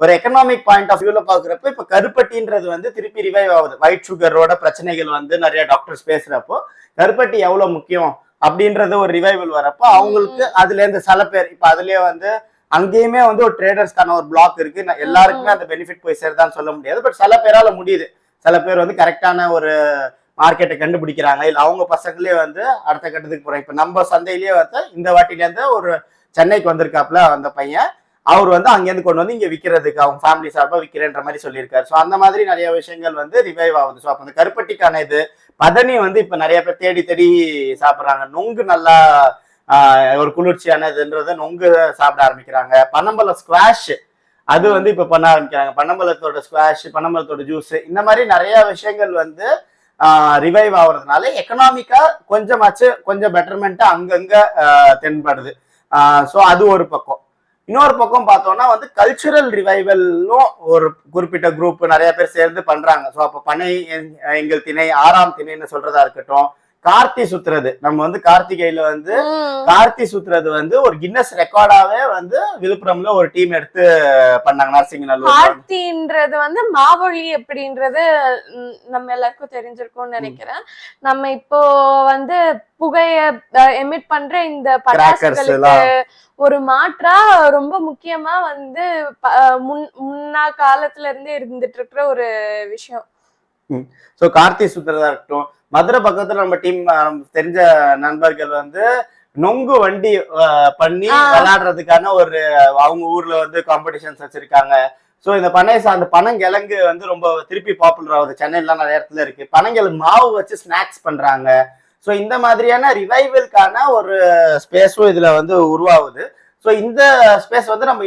ஒரு economic point of வியூல பாக்குறப்ப இப்ப கருப்பட்டின்றது வந்து திருப்பி ரிவைவ் ஆகுது. ஒயிட் சுகரோட பிரச்சனைகள் வந்து நிறைய டாக்டர்ஸ் பேசுறப்போ கருப்பட்டி எவ்வளவு முக்கியம் அப்படின்றது ஒரு ரிவைவல் வரப்போ அவங்களுக்கு அதுல இருந்து சில பேர் இப்ப அதுலயே வந்து அங்கேயுமே வந்து ஒரு ட்ரேடர்ஸ்க்கான ஒரு பிளாக் இருக்கு. எல்லாருக்குமே அந்த பெனிஃபிட் போய் சேருதான்னு சொல்ல முடியாது. பட் சில பேரால முடியுது. சில பேர் வந்து கரெக்டான ஒரு மார்க்கெட்டை கண்டுபிடிக்கிறாங்க. இல்ல அவங்க பசங்களே வந்து அடுத்த கட்டத்துக்கு போறாங்க. இப்ப நம்ம சந்தையிலேயே வந்து இந்த வாட்டில இருந்து ஒரு சென்னைக்கு வந்திருக்காப்புல அந்த பையன். அவர் வந்து அங்கேருந்து கொண்டு வந்து இங்க விற்கிறதுக்கு அவங்க ஃபேமிலி சார்பா விற்கிறேன்ற மாதிரி சொல்லியிருக்காரு. ஸோ அந்த மாதிரி நிறைய விஷயங்கள் வந்து ரிவைவ் ஆகுது. ஸோ அப்போ அந்த கருப்பட்டிக்கான இது பதனி வந்து இப்ப நிறைய பேர் தேடி தேடி சாப்பிடுறாங்க. நொங்கு நல்லா ஒரு குளிர்ச்சியானதுன்றத நொங்கு சாப்பிட ஆரம்பிக்கிறாங்க. பனம்பழம் ஸ்குவாஷ் அது வந்து இப்ப பண்ண ஆரம்பிக்கிறாங்க. பனம்பழத்தோட ஸ்குவாஷ், பனம்பழத்தோட ஜூஸ், இந்த மாதிரி நிறைய விஷயங்கள் வந்து ரிவைவ் ஆகுறதுனால எக்கனாமிக்கா கொஞ்சமாச்சு கொஞ்சம் பெட்டர்மெண்ட் அங்கங்க தென்படுது. ஸோ அது ஒரு பக்கம். இன்னொரு பக்கம் பார்த்தோம்னா வந்து கல்ச்சுரல் ரிவைவலும் ஒரு குறிப்பிட்ட குரூப் நிறைய பேர் சேர்ந்து பண்றாங்க. ஸோ அப்ப பனை எங்கள் திணை, ஆறாம் திணைன்னு சொல்றதா இருக்கட்டும், கார்த்தி சுத்துறது, நம்ம வந்து கார்த்திகையில வந்து கார்த்தி சுத்துறது வந்து ஒரு கின்னஸ் ரெக்கார்டாவே வந்து விழுப்புரம்ல ஒரு டீம் எடுத்து பண்ணாங்க. நரசிங்கநல்லூர் கார்த்தின்றது வந்து மாவொழி அப்படின்றது நம்ம எல்லாருக்கும் தெரிஞ்சிருக்கும்னு நினைக்கிறேன். நம்ம இப்போ வந்து புகைய எமிட் பண்ற இந்த பட்டாசுகளுக்கு ஒரு மாற்றா ரொம்ப முக்கியமா வந்து முன்னா காலத்துல இருந்தே இருந்துட்டு இருக்கிற ஒரு விஷயம். சோ கார்த்தி சுத்துறதா இருக்கட்டும், மதுரை பக்கத்துல நம்ம டீம் தெரிஞ்ச நண்பர்கள் வந்து நொங்கு வண்டி பண்ணி விளையாடுறதுக்கான ஒரு அவங்க ஊர்ல வந்து காம்படிஷன்ஸ் வச்சிருக்காங்க. சோ இந்த அந்த பனங்கிழங்கு வந்து ரொம்ப திருப்பி பாப்புலர் ஆகுது. சென்னையில நிறைய இடத்துல இருக்கு. பனங்கிழங்கு மாவு வச்சு ஸ்நாக்ஸ் பண்றாங்க. சோ இந்த மாதிரியான ரிவைவல்கான ஒரு ஸ்பேஸும் இதுல வந்து உருவாகுது. சோ இந்த ஸ்பேஸ் வந்து நம்ம